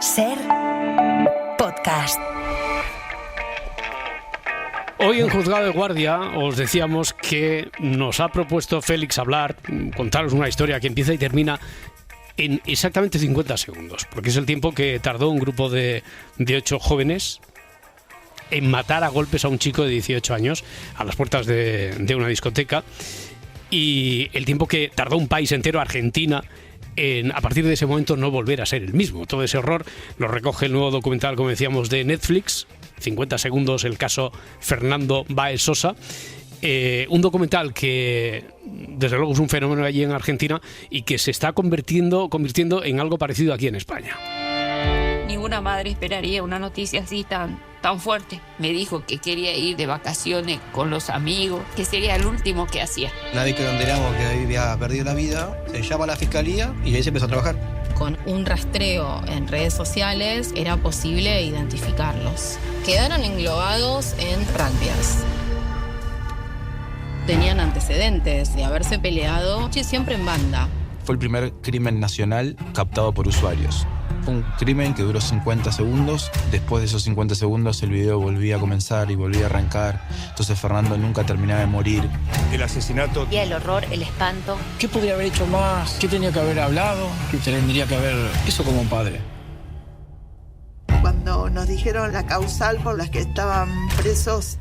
Ser podcast. Hoy en Juzgado de Guardia os decíamos que nos ha propuesto Félix hablar, contaros una historia que empieza y termina en exactamente 50 segundos, porque es el tiempo que tardó un grupo de 8 jóvenes en matar a golpes a un chico de 18 años a las puertas de una discoteca, y el tiempo que tardó un país entero, Argentina, en a partir de ese momento no volver a ser el mismo. Todo ese horror lo recoge el nuevo documental, como decíamos, de Netflix, 50 segundos, el caso Fernando Báez Sosa. Un documental que desde luego es un fenómeno allí en Argentina y que se está convirtiendo en algo parecido aquí en España. Ninguna madre esperaría una noticia así tan fuerte. Me dijo que quería ir de vacaciones con los amigos, que sería el último que hacía. Una vez que nos enteramos que había perdido la vida, se llama a la fiscalía y ahí se empezó a trabajar. Con un rastreo en redes sociales era posible identificarlos. Quedaron englobados en rugbyers. Tenían antecedentes de haberse peleado siempre en banda. Fue el primer crimen nacional captado por usuarios. Fue un crimen que duró 50 segundos. Después de esos 50 segundos el video volvía a comenzar y volvía a arrancar. Entonces Fernando nunca terminaba de morir. El asesinato. Y el horror, el espanto. ¿Qué podría haber hecho más? ¿Qué tenía que haber hablado? ¿Qué tendría que haber...? Eso como un padre. Cuando nos dijeron la causal por la que estaban presos,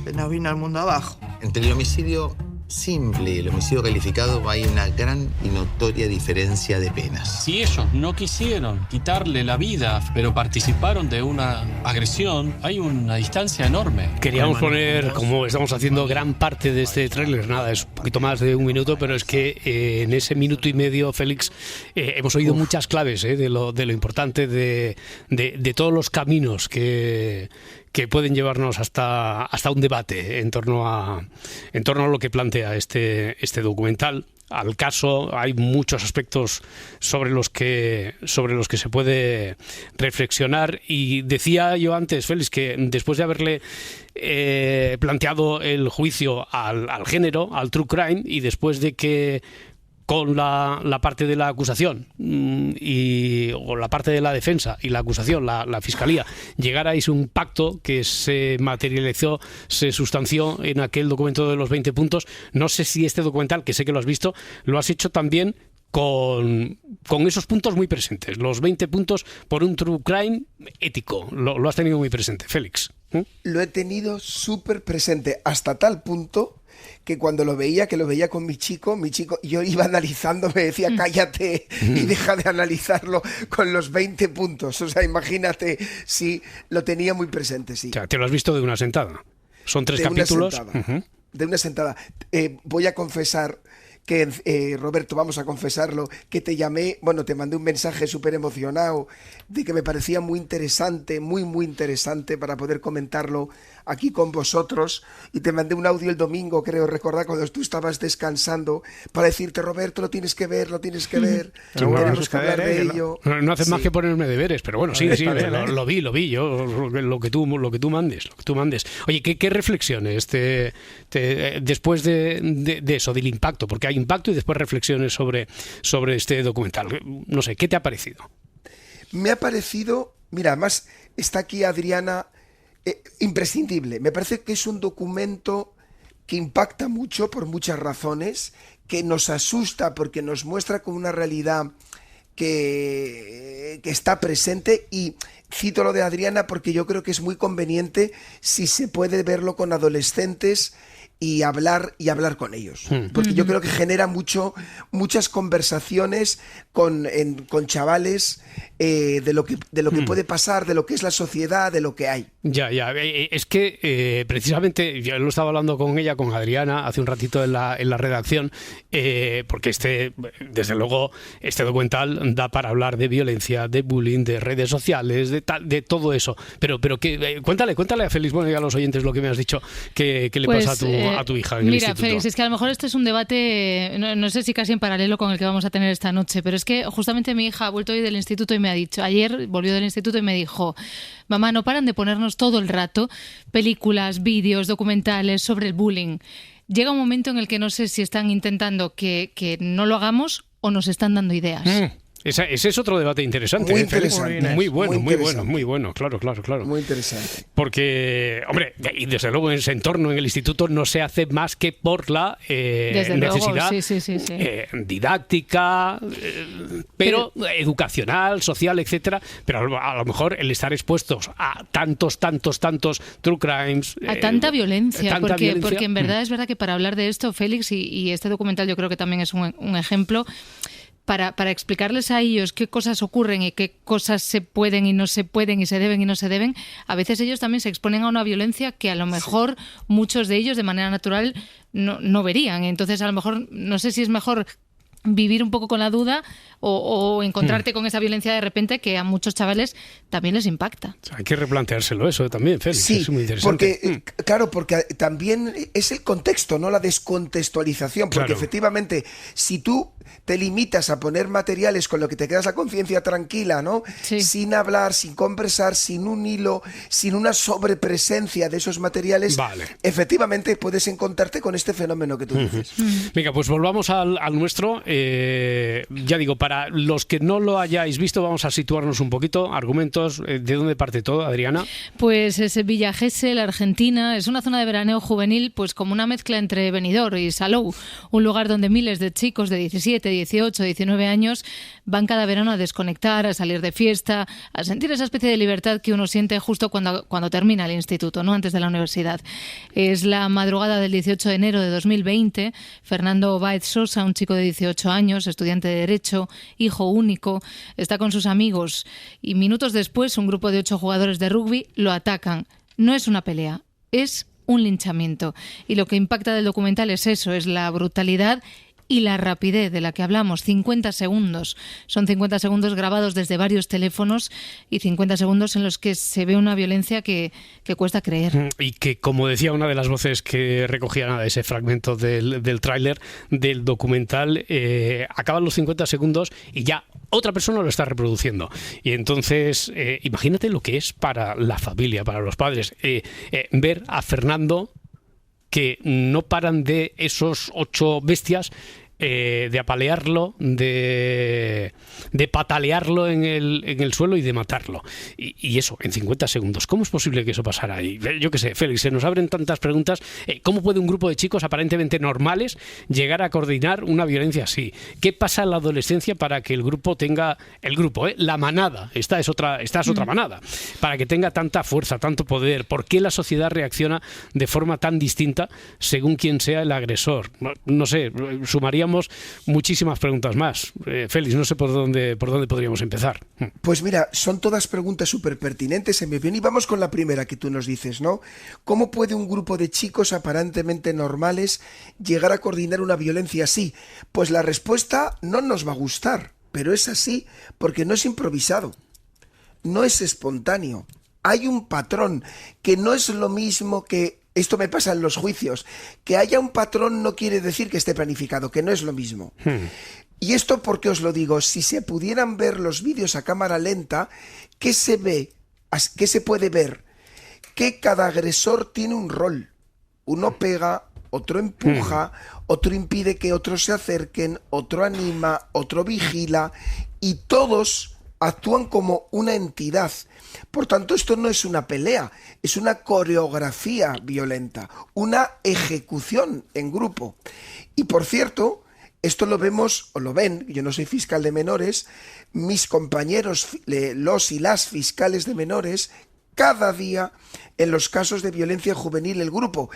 se nos vino el mundo abajo. Entre el homicidio simple y el homicidio calificado hay una gran y notoria diferencia de penas. Si ellos no quisieron quitarle la vida, pero participaron de una agresión, hay una distancia enorme. Queríamos poner, como estamos haciendo gran parte de este tráiler, nada, es un poquito más de un minuto, pero es que en ese minuto y medio, Félix, hemos oído muchas claves de lo importante de todos los caminos que pueden llevarnos hasta un debate en torno a lo que plantea este documental. Al caso, hay muchos aspectos sobre los que se puede reflexionar, y decía yo antes, Félix, que después de haberle planteado el juicio al género, al true crime, y después de que con la parte de la acusación o la parte de la defensa y la acusación, la fiscalía, llegarais a un pacto que se materializó, se sustanció en aquel documento de los 20 puntos. No sé si este documental, que sé que lo has visto, lo has hecho también con esos puntos muy presentes, los 20 puntos por un true crime ético. Lo has tenido muy presente, Félix. Lo he tenido súper presente, hasta tal punto que cuando lo veía con mi chico, yo iba analizando, me decía cállate y deja de analizarlo con los 20 puntos. O sea, imagínate, sí, lo tenía muy presente, sí. O sea, te lo has visto de una sentada. Son 3 capítulos. De una sentada. Voy a confesar que, Roberto, vamos a confesarlo, que te llamé, te mandé un mensaje súper emocionado de que me parecía muy interesante, muy, muy interesante para poder comentarlo aquí con vosotros, y te mandé un audio el domingo, creo recordar, cuando tú estabas descansando, para decirte, Roberto, lo tienes que ver, tenemos que hablar de ello. No haces más que ponerme deberes, pero bueno, sí, lo vi yo, lo que tú mandes. Oye, ¿qué reflexiones después de eso, del impacto? Porque hay impacto y después reflexiones sobre este documental. No sé, ¿qué te ha parecido? Me ha parecido, mira, además está aquí Adriana, imprescindible. Me parece que es un documento que impacta mucho por muchas razones, que nos asusta porque nos muestra como una realidad que está presente, y cito lo de Adriana porque yo creo que es muy conveniente si se puede verlo con adolescentes y hablar con ellos, porque yo creo que genera muchas conversaciones con chavales de lo que puede pasar, de lo que es la sociedad, de lo que hay. Ya, es que precisamente yo lo estaba hablando con ella, con Adriana, hace un ratito en la redacción, porque desde luego este documental da para hablar de violencia, de bullying, de redes sociales, de todo eso, pero cuéntale a Félix, y a los oyentes lo que me has dicho que le pasa a tu hija en el instituto. Mira, Félix, es que a lo mejor este es un debate, no sé si casi en paralelo con el que vamos a tener esta noche, pero es que justamente mi hija ha vuelto hoy del instituto y me ha dicho, ayer volvió del instituto y me dijo, mamá, no paran de ponernos todo el rato películas, vídeos, documentales sobre el bullying. Llega un momento en el que no sé si están intentando que no lo hagamos o nos están dando ideas. Ese es otro debate interesante. Muy interesante. Muy bueno, claro. Muy interesante. Porque, hombre, y desde luego en ese entorno, en el instituto, no se hace más que por la necesidad didáctica, pero educacional, social, etcétera. Pero a lo mejor el estar expuestos a tantos true crimes... A tanta violencia, porque en verdad es verdad que para hablar de esto, Félix, y este documental yo creo que también es un ejemplo... Para explicarles a ellos qué cosas ocurren y qué cosas se pueden y no se pueden y se deben y no se deben, a veces ellos también se exponen a una violencia que a lo mejor muchos de ellos de manera natural no verían. Entonces, a lo mejor, no sé si es mejor vivir un poco con la duda o encontrarte con esa violencia de repente que a muchos chavales también les impacta. Hay que replanteárselo eso también, Félix. Sí, es muy interesante. Porque también es el contexto, no la descontextualización, porque efectivamente, si tú te limitas a poner materiales con lo que te quedas la conciencia tranquila, ¿no? Sí. Sin hablar, sin conversar, sin un hilo, sin una sobrepresencia de esos materiales, efectivamente puedes encontrarte con este fenómeno que tú dices. Venga, pues volvamos al nuestro. Ya digo, para los que no lo hayáis visto, vamos a situarnos un poquito. Argumentos, ¿de dónde parte todo, Adriana? Pues es Villa Gesell, Argentina. Es una zona de veraneo juvenil, pues como una mezcla entre Benidorm y Salou, un lugar donde miles de chicos de 17, 18, 19 años van cada verano a desconectar, a salir de fiesta, a sentir esa especie de libertad que uno siente justo cuando termina el instituto, ¿no? Antes de la universidad. Es la madrugada del 18 de enero de 2020. Fernando Báez Sosa, un chico de 18 años, estudiante de Derecho, hijo único, está con sus amigos y minutos después un grupo de 8 jugadores de rugby lo atacan. No es una pelea, es un linchamiento. Y lo que impacta del documental es eso, es la brutalidad y la rapidez de la que hablamos. 50 segundos. Son 50 segundos grabados desde varios teléfonos y 50 segundos en los que se ve una violencia que cuesta creer. Y que, como decía una de las voces que recogía ese fragmento del tráiler, del documental, acaban los 50 segundos y ya otra persona lo está reproduciendo. Y entonces, imagínate lo que es para la familia, para los padres, ver a Fernando, que no paran de esos 8 bestias, de apalearlo, de patalearlo en el suelo y de matarlo. Y eso, en 50 segundos. ¿Cómo es posible que eso pasara ahí? Yo qué sé, Félix, se nos abren tantas preguntas. ¿Cómo puede un grupo de chicos aparentemente normales llegar a coordinar una violencia así? ¿Qué pasa en la adolescencia para que el grupo tenga... la manada, esta es otra manada, para que tenga tanta fuerza, tanto poder? ¿Por qué la sociedad reacciona de forma tan distinta según quién sea el agresor? No sé, sumaríamos muchísimas preguntas más. Félix, no sé por dónde podríamos empezar. Pues mira, son todas preguntas súper pertinentes, en mi opinión, y vamos con la primera que tú nos dices, ¿no? ¿Cómo puede un grupo de chicos aparentemente normales llegar a coordinar una violencia así? Pues la respuesta no nos va a gustar, pero es así porque no es improvisado, no es espontáneo. Hay un patrón que no es lo mismo que... Esto me pasa en los juicios. Que haya un patrón no quiere decir que esté planificado, que no es lo mismo. Y esto, ¿por qué os lo digo? Si se pudieran ver los vídeos a cámara lenta, ¿qué se ve? ¿Qué se puede ver? Que cada agresor tiene un rol. Uno pega, otro empuja, otro impide que otros se acerquen, otro anima, otro vigila, y todos actúan como una entidad. Por tanto, esto no es una pelea, es una coreografía violenta, una ejecución en grupo. Y por cierto, esto lo vemos, o lo ven, yo no soy fiscal de menores, mis compañeros, los y las fiscales de menores, cada día en los casos de violencia juvenil el grupo.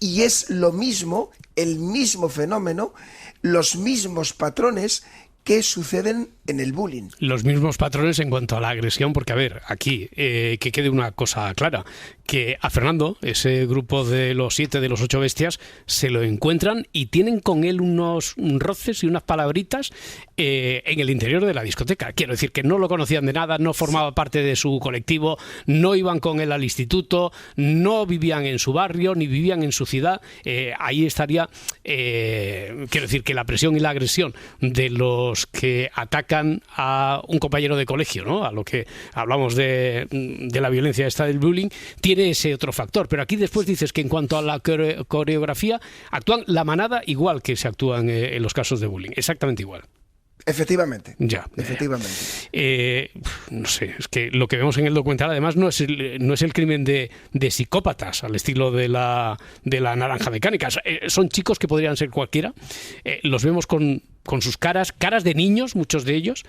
Y es lo mismo, el mismo fenómeno, los mismos patrones que suceden en el bullying. Los mismos patrones en cuanto a la agresión, porque a ver, aquí que quede una cosa clara, que a Fernando, ese grupo de los 7, de los 8 bestias, se lo encuentran y tienen con él unos roces y unas palabritas en el interior de la discoteca. Quiero decir que no lo conocían de nada, no formaba parte de su colectivo, no iban con él al instituto, no vivían en su barrio, ni vivían en su ciudad. Ahí estaría, quiero decir que la presión y la agresión de los que atacan a un compañero de colegio, ¿no? A lo que hablamos de la violencia esta del bullying, tiene ese otro factor. Pero aquí después dices que en cuanto a la coreografía, actúan la manada igual que se actúan en los casos de bullying, exactamente igual. Efectivamente. Ya. Efectivamente. No sé, es que lo que vemos en el documental además no es el crimen de psicópatas al estilo de la Naranja Mecánica. Son chicos que podrían ser cualquiera. Los vemos con sus caras de niños, muchos de ellos,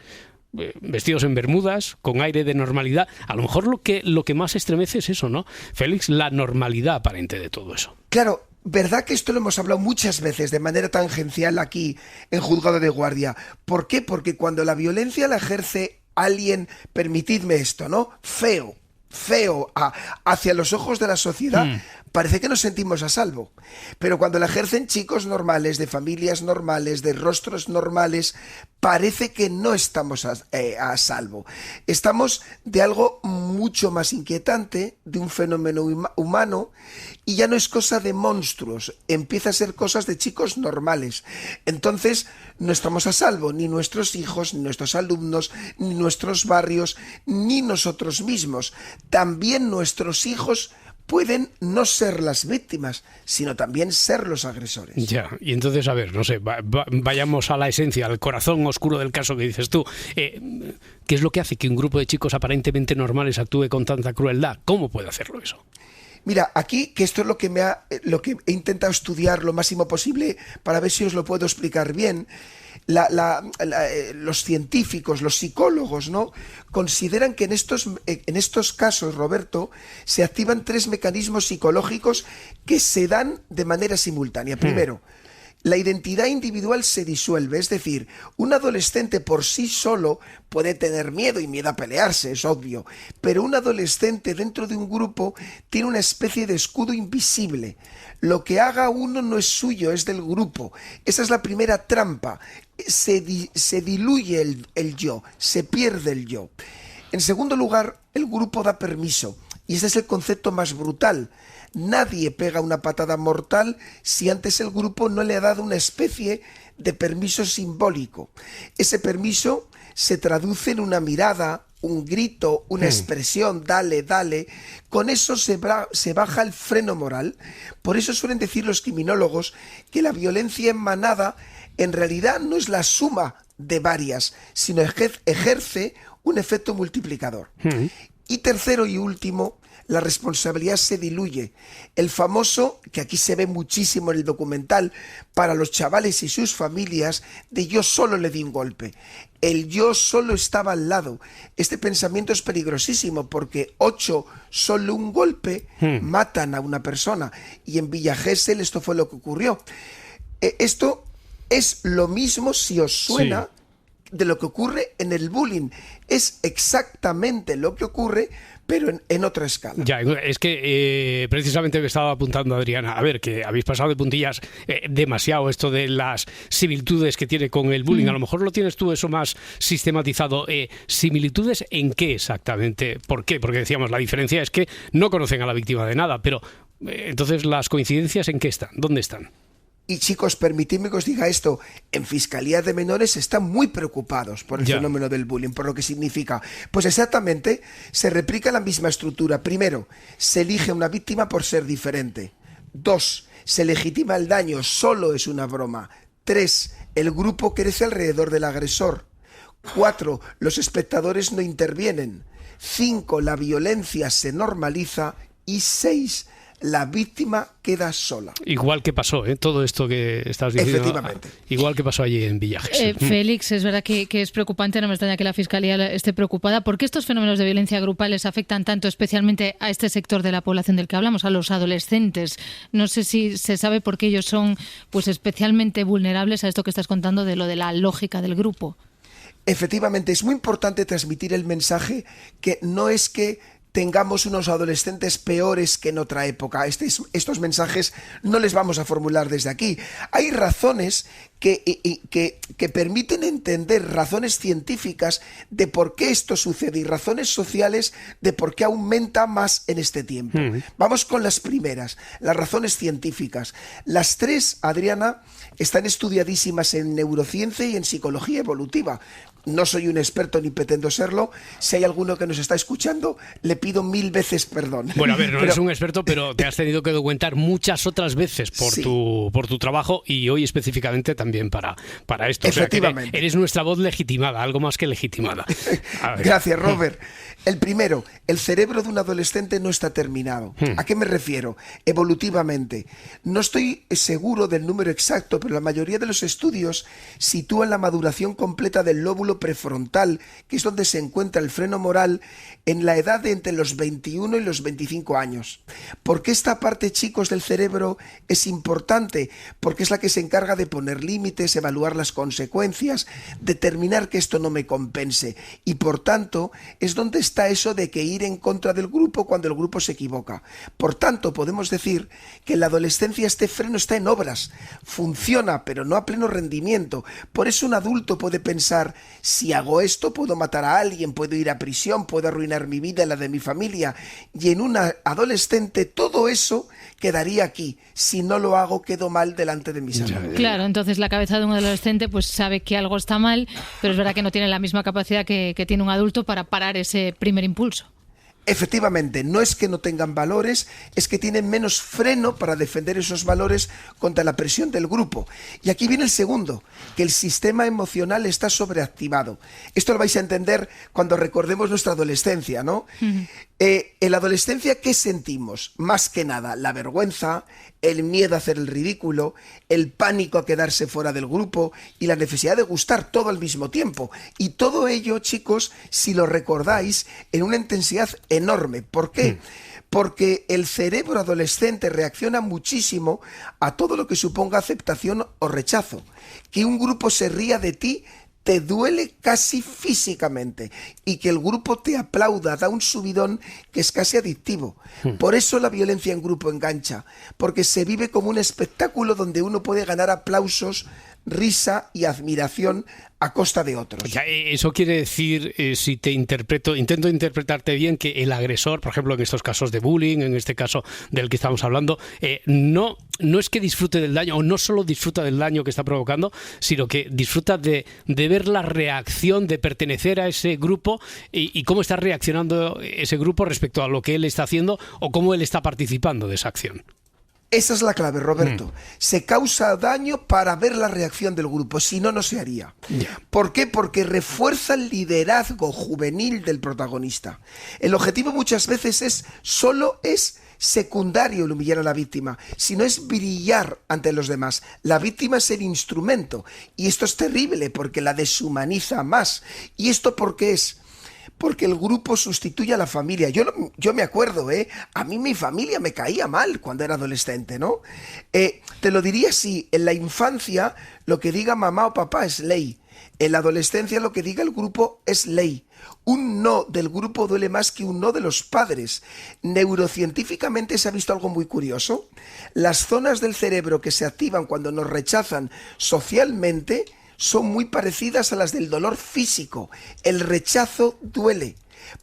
vestidos en bermudas, con aire de normalidad. A lo mejor lo que más estremece es eso, ¿no, Félix? La normalidad aparente de todo eso. Claro. ¿Verdad que esto lo hemos hablado muchas veces de manera tangencial aquí en Juzgado de Guardia? ¿Por qué? Porque cuando la violencia la ejerce alguien, permitidme esto, ¿no? Feo hacia los ojos de la sociedad, parece que nos sentimos a salvo. Pero cuando la ejercen chicos normales, de familias normales, de rostros normales, parece que no estamos a salvo. Estamos de algo mucho más inquietante, de un fenómeno humano, y ya no es cosa de monstruos, empieza a ser cosas de chicos normales. Entonces no estamos a salvo, ni nuestros hijos, ni nuestros alumnos, ni nuestros barrios, ni nosotros mismos. También nuestros hijos pueden no ser las víctimas, sino también ser los agresores. Ya, y entonces, a ver, no sé, vayamos a la esencia, al corazón oscuro del caso que dices tú. ¿Qué es lo que hace que un grupo de chicos aparentemente normales actúe con tanta crueldad? ¿Cómo puede hacerlo eso? Mira, aquí, que esto es lo que he intentado estudiar lo máximo posible para ver si os lo puedo explicar bien. Los científicos, los psicólogos, ¿no?, consideran que en estos casos, Roberto, se activan 3 mecanismos psicológicos que se dan de manera simultánea. Primero, la identidad individual se disuelve, es decir, un adolescente por sí solo puede tener miedo y miedo a pelearse, es obvio, pero un adolescente dentro de un grupo tiene una especie de escudo invisible. Lo que haga uno no es suyo, es del grupo. Esa es la primera trampa. Se diluye el yo, se pierde el yo. En segundo lugar, el grupo da permiso, y ese es el concepto más brutal. Nadie pega una patada mortal si antes el grupo no le ha dado una especie de permiso simbólico. Ese permiso se traduce en una mirada, un grito, una expresión, dale, dale. Con eso se baja el freno moral. Por eso suelen decir los criminólogos que la violencia en manada en realidad no es la suma de varias, sino ejerce un efecto multiplicador. Y tercero y último, la responsabilidad se diluye. El famoso, que aquí se ve muchísimo en el documental, para los chavales y sus familias, de yo solo le di un golpe. El yo solo estaba al lado. Este pensamiento es peligrosísimo porque 8, solo un golpe, matan a una persona. Y en Villa Gesell esto fue lo que ocurrió. Esto es lo mismo, si os suena, de lo que ocurre en el bullying. Es exactamente lo que ocurre, pero en otra escala. Ya, es que precisamente me estaba apuntando Adriana, a ver, que habéis pasado de puntillas demasiado esto de las similitudes que tiene con el bullying. A lo mejor lo tienes tú eso más sistematizado. ¿Similitudes en qué exactamente? ¿Por qué? Porque decíamos, la diferencia es que no conocen a la víctima de nada, pero entonces las coincidencias ¿en qué están? ¿Dónde están? Y chicos, permitidme que os diga esto, en Fiscalía de Menores están muy preocupados por el fenómeno del bullying, por lo que significa. Pues exactamente, se replica la misma estructura. Primero, se elige una víctima por ser diferente. 2, se legitima el daño, solo es una broma. 3, el grupo crece alrededor del agresor. 4, los espectadores no intervienen. 5, la violencia se normaliza. Y 6, la víctima queda sola. Igual que pasó, todo esto que estás diciendo. Efectivamente. Igual que pasó allí en Villa Gesell. Félix, es verdad que es preocupante, no me extraña que la Fiscalía esté preocupada. ¿Por qué estos fenómenos de violencia grupal les afectan tanto, especialmente a este sector de la población del que hablamos, a los adolescentes? No sé si se sabe por qué ellos son pues especialmente vulnerables a esto que estás contando de lo de la lógica del grupo. Efectivamente, es muy importante transmitir el mensaje que no es que tengamos unos adolescentes peores que en otra época. Estos mensajes no les vamos a formular desde aquí. Hay razones que permiten entender, razones científicas de por qué esto sucede y razones sociales de por qué aumenta más en este tiempo. Vamos con las primeras, las razones científicas. Las 3, Adriana, están estudiadísimas en neurociencia y en psicología evolutiva. no soy un experto ni pretendo serlo. Si hay alguno que nos está escuchando, le pido 1000 veces perdón. Bueno, a ver, no eres un experto, pero te has tenido que documentar muchas otras veces por tu trabajo y hoy específicamente también para esto. Efectivamente. O sea, que eres nuestra voz legitimada, algo más que legitimada. Gracias, Robert. El primero, el cerebro de un adolescente no está terminado. ¿A qué me refiero? Evolutivamente. No estoy seguro del número exacto, pero la mayoría de los estudios sitúan la maduración completa del lóbulo prefrontal, que es donde se encuentra el freno moral, en la edad de entre los 21 y los 25 años. ¿Por qué esta parte, chicos, del cerebro es importante? Porque es la que se encarga de poner límites, evaluar las consecuencias, determinar que esto no me compense. Y por tanto, es donde está eso de que ir en contra del grupo cuando el grupo se equivoca. Por tanto, podemos decir que en la adolescencia este freno está en obras. Funciona, pero no a pleno rendimiento. Por eso un adulto puede pensar, si hago esto puedo matar a alguien, puedo ir a prisión, puedo arruinar mi vida y la de mi familia. Y en un adolescente todo eso quedaría aquí. Si no lo hago, quedo mal delante de mis amigos. Claro, entonces la cabeza de un adolescente pues sabe que algo está mal, pero es verdad que no tiene la misma capacidad que tiene un adulto para parar ese primer impulso. Efectivamente, no es que no tengan valores, es que tienen menos freno para defender esos valores contra la presión del grupo. Y aquí viene el segundo, que el sistema emocional está sobreactivado. Esto lo vais a entender cuando recordemos nuestra adolescencia, ¿no? En la adolescencia, ¿qué sentimos? Más que nada, la vergüenza, el miedo a hacer el ridículo, el pánico a quedarse fuera del grupo y la necesidad de gustar todo al mismo tiempo. Y todo ello, chicos, si lo recordáis, en una intensidad enorme. ¿Por qué? Porque el cerebro adolescente reacciona muchísimo a todo lo que suponga aceptación o rechazo. Que un grupo se ría de ti te duele casi físicamente, y que el grupo te aplauda da un subidón que es casi adictivo. Por eso la violencia en grupo engancha, porque se vive como un espectáculo donde uno puede ganar aplausos, risa y admiración a costa de otros. Ya, eso quiere decir, si te intento interpretarte bien, que el agresor, por ejemplo, en estos casos de bullying, en este caso del que estamos hablando, no es que disfrute del daño, o no solo disfruta del daño que está provocando, sino que disfruta de ver la reacción, de pertenecer a ese grupo y cómo está reaccionando ese grupo respecto a lo que él está haciendo o cómo él está participando de esa acción. Esa es la clave, Roberto. Se causa daño para ver la reacción del grupo, si no, no se haría. ¿Por qué? Porque refuerza el liderazgo juvenil del protagonista. El objetivo muchas veces solo es secundario el humillar a la víctima, sino es brillar ante los demás. La víctima es el instrumento, y esto es terrible porque la deshumaniza más. ¿Y esto por qué es? Porque el grupo sustituye a la familia. Yo me acuerdo, a mí mi familia me caía mal cuando era adolescente, ¿no? Te lo diría así, en la infancia lo que diga mamá o papá es ley. En la adolescencia lo que diga el grupo es ley. Un no del grupo duele más que un no de los padres. Neurocientíficamente se ha visto algo muy curioso. Las zonas del cerebro que se activan cuando nos rechazan socialmente son muy parecidas a las del dolor físico. El rechazo duele.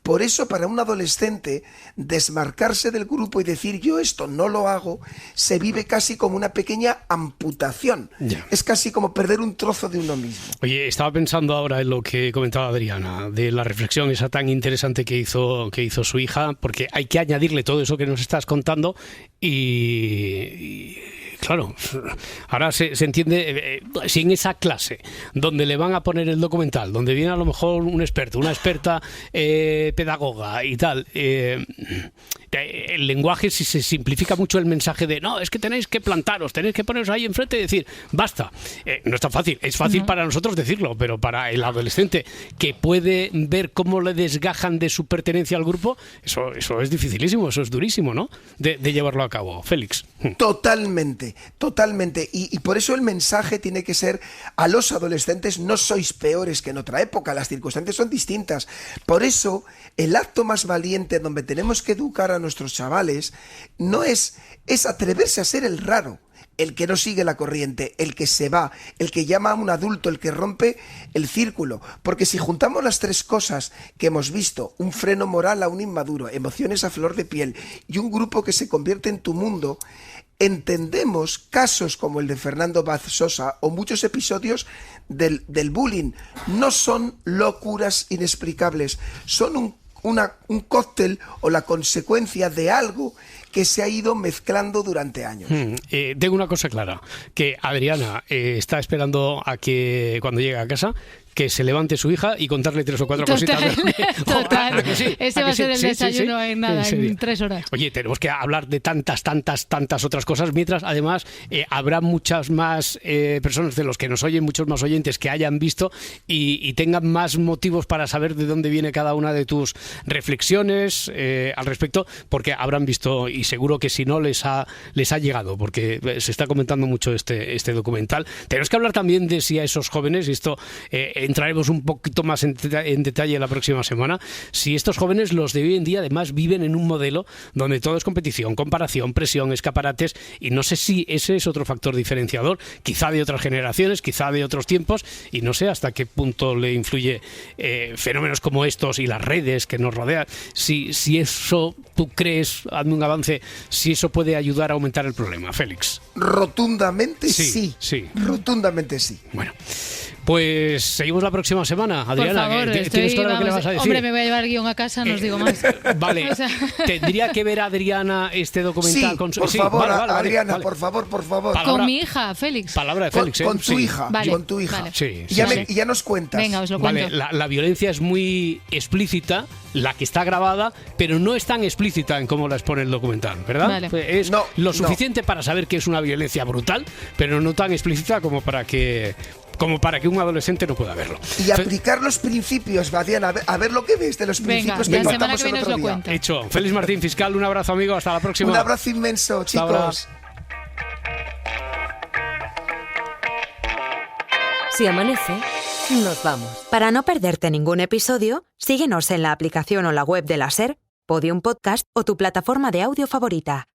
Por eso, para un adolescente, desmarcarse del grupo y decir yo esto no lo hago, se vive casi como una pequeña amputación. Es casi como perder un trozo de uno mismo. Oye, estaba pensando ahora en lo que comentaba Adriana, de la reflexión esa tan interesante que hizo su hija, porque hay que añadirle todo eso que nos estás contando y claro, ahora se entiende, si en esa clase donde le van a poner el documental, donde viene a lo mejor un experto, una experta pedagoga y tal, el lenguaje, si se simplifica mucho el mensaje de no, es que tenéis que plantaros, tenéis que poneros ahí enfrente y decir, basta, no es tan fácil, es fácil para nosotros decirlo, pero para el adolescente que puede ver cómo le desgajan de su pertenencia al grupo, eso es dificilísimo, eso es durísimo, ¿no? De llevarlo a cabo. Félix. Totalmente. Y por eso el mensaje tiene que ser a los adolescentes: no sois peores que en otra época, las circunstancias son distintas. Por eso el acto más valiente donde tenemos que educar a nuestros chavales no es atreverse a ser el raro, el que no sigue la corriente, el que se va, el que llama a un adulto, el que rompe el círculo. Porque si juntamos las tres cosas que hemos visto, un freno moral a un inmaduro, emociones a flor de piel y un grupo que se convierte en tu mundo, entendemos casos como el de Fernando Vaz Sosa o muchos episodios del bullying. No son locuras inexplicables, son un cóctel o la consecuencia de algo que se ha ido mezclando durante años. Tengo una cosa clara, que Adriana está esperando a que cuando llegue a casa que se levante su hija y contarle 3 o 4 cositas. Total. Sí, ese va a ser el desayuno en nada, en 3 horas. Oye, tenemos que hablar de tantas otras cosas, mientras además habrá muchas más personas de los que nos oyen, muchos más oyentes que hayan visto y tengan más motivos para saber de dónde viene cada una de tus reflexiones al respecto, porque habrán visto, y seguro que si no les ha llegado, porque se está comentando mucho este documental. Tenemos que hablar también de si a esos jóvenes, y esto entraremos un poquito más en detalle la próxima semana, si estos jóvenes, los de hoy en día, además viven en un modelo donde todo es competición, comparación, presión, escaparates, y no sé si ese es otro factor diferenciador, quizá de otras generaciones, quizá de otros tiempos, y no sé hasta qué punto le influye fenómenos como estos y las redes que nos rodean. Si eso, tú crees, hazme un avance, si eso puede ayudar a aumentar el problema, Félix. Rotundamente sí. Rotundamente sí. Bueno, pues seguimos la próxima semana. Adriana, por favor, ¿tienes claro qué le vas a decir? Hombre, me voy a llevar el guión a casa, no os digo más. Vale, o sea... ¿tendría que ver Adriana este documental? Sí, con por favor, vale, Adriana, vale. por favor. Palabra, con mi hija, Félix. Palabra de Félix, con tu hija, vale, con tu hija. Vale. Sí, y ya nos cuentas. Venga, os lo cuento. Vale, la violencia es muy explícita, la que está grabada, pero no es tan explícita en cómo la expone el documental, ¿verdad? Vale. Es lo suficiente para saber que es una violencia brutal, pero no tan explícita como para que un adolescente no pueda verlo. Y aplicar los principios, Adriana, a ver lo que ves de los principios. Venga, que la semana que viene os lo día. cuento. Hecho. Félix Martín, fiscal, un abrazo, amigo, hasta la próxima. Un abrazo inmenso, chicos. Si amanece, nos vamos. Para no perderte ningún episodio, síguenos en la aplicación o la web de la SER, Podium Podcast o tu plataforma de audio favorita.